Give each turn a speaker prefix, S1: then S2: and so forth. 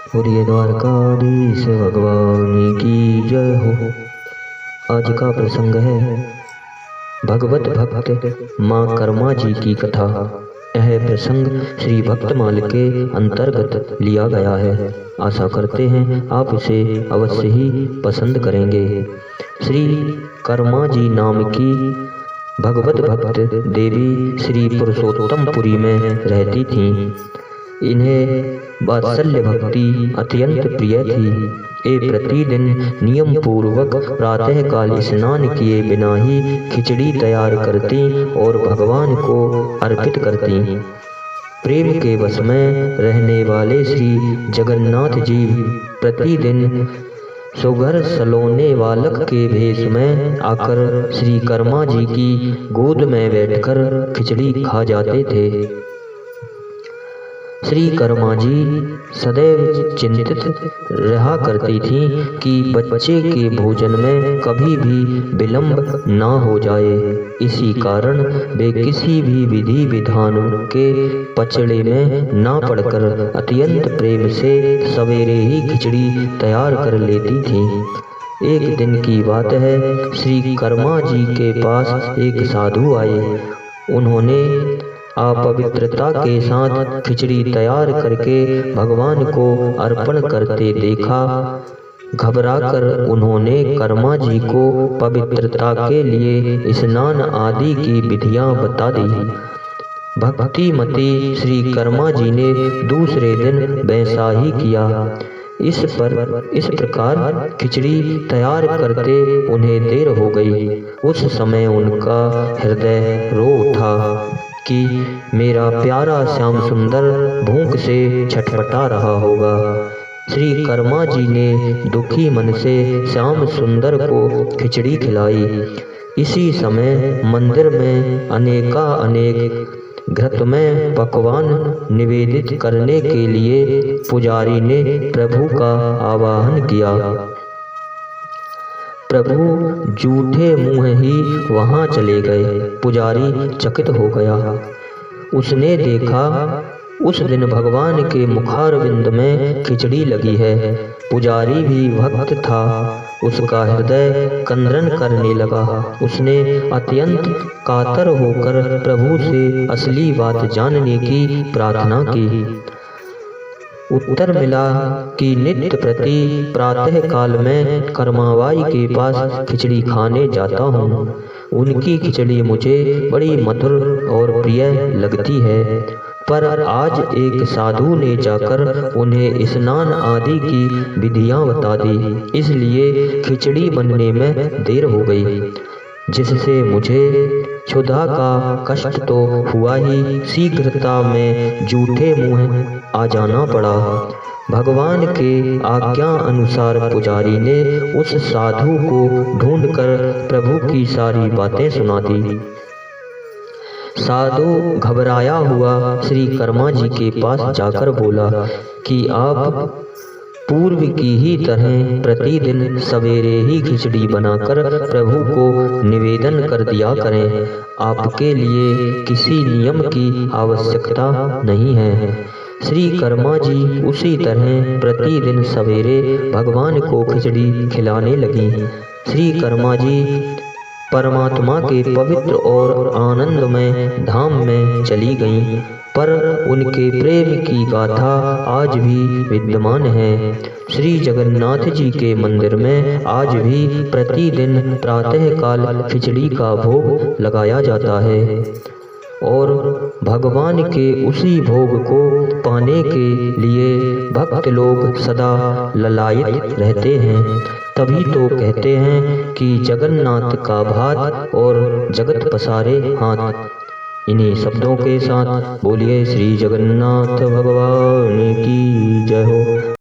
S1: बोलिए द्वारकाधीश भगवान की जय हो। आज का प्रसंग है भगवत भक्त माँ कर्मा जी की कथा। यह प्रसंग श्री भक्तमाल के अंतर्गत लिया गया है। आशा करते हैं आप इसे अवश्य ही पसंद करेंगे। श्री कर्मा जी नाम की भगवत भक्त देवी श्री पुरुषोत्तमपुरी में रहती थीं। इन्हें वात्सल्य भक्ति अत्यंत प्रिय थी। ये प्रतिदिन नियम पूर्वक प्रातः काल स्नान किए बिना ही खिचड़ी तैयार करती और भगवान को अर्पित करती। प्रेम के वश में रहने वाले श्री जगन्नाथ जी प्रतिदिन सुघर सलोने बालक के भेष में आकर श्री कर्मा जी की गोद में बैठकर खिचड़ी खा जाते थे। श्री कर्मा जी सदैव चिंतित रहा करती थीं कि बच्चे के भोजन में कभी भी विलंब न हो जाए। इसी कारण वे किसी भी विधि विधान के पचड़े में न पड़कर अत्यंत प्रेम से सवेरे ही खिचड़ी तैयार कर लेती थीं। एक दिन की बात है, श्री कर्मा जी के पास एक साधु आए। उन्होंने अपवित्रता के साथ खिचड़ी तैयार करके भगवान को अर्पण करते देखा। घबराकर उन्होंने कर्मा जी को पवित्रता के लिए स्नान आदि की विधियां बता दी। भक्तिमती श्री कर्मा जी ने दूसरे दिन वैसा ही किया। इस प्रकार खिचड़ी तैयार करते उन्हें देर हो गई। उस समय उनका हृदय रो उठा कि मेरा प्यारा श्याम सुंदर भूख से छटपटा रहा होगा। श्री कर्मा जी ने दुखी मन से श्याम सुंदर को खिचड़ी खिलाई। इसी समय मंदिर में अनेक घृत में पकवान निवेदित करने के लिए पुजारी ने प्रभु का आवाहन किया। प्रभु जूठे मुंह ही वहां चले गए। पुजारी चकित हो गया। उसने देखा उस दिन भगवान के मुखारविंद में खिचड़ी लगी है। पुजारी भी भक्त था। उसका हृदय कंदन करने लगा। उसने अत्यंत कातर होकर प्रभु से असली बात जानने की प्रार्थना की। उत्तर मिला कि नित्य प्रति प्रातः काल में कर्माबाई के पास खिचड़ी खाने जाता हूँ। उनकी खिचड़ी मुझे बड़ी मधुर और प्रिय लगती है। पर आज एक साधु ने जाकर उन्हें स्नान आदि की विधियां बता दी, इसलिए खिचड़ी बनने में देर हो गई, जिससे मुझे क्षुधा का कष्ट तो हुआ ही, शीघ्रता में जूठे मुंह आ जाना पड़ा। भगवान के आज्ञा अनुसार पुजारी ने उस साधु को ढूंढकर प्रभु की सारी बातें सुना दी। साधु घबराया हुआ श्री कर्मा जी के पास जाकर बोला कि आप पूर्व की ही तरह प्रतिदिन सवेरे ही खिचड़ी बनाकर प्रभु को निवेदन कर दिया करें। आपके लिए किसी नियम की आवश्यकता नहीं है। श्री कर्मा जी उसी तरह प्रतिदिन सवेरे भगवान को खिचड़ी खिलाने लगी। श्री कर्मा जी परमात्मा के पवित्र और आनंदमय धाम में चली गईं, पर उनके प्रेम की गाथा आज भी विद्यमान है। श्री जगन्नाथ जी के मंदिर में आज भी प्रतिदिन प्रातः काल खिचड़ी का भोग लगाया जाता है और भगवान के उसी भोग को पाने के लिए भक्त लोग सदा ललायित रहते हैं। तभी तो कहते हैं कि जगन्नाथ का भात और जगत पसारे हाथ। इन्हीं शब्दों के साथ बोलिए श्री जगन्नाथ भगवान की जय हो।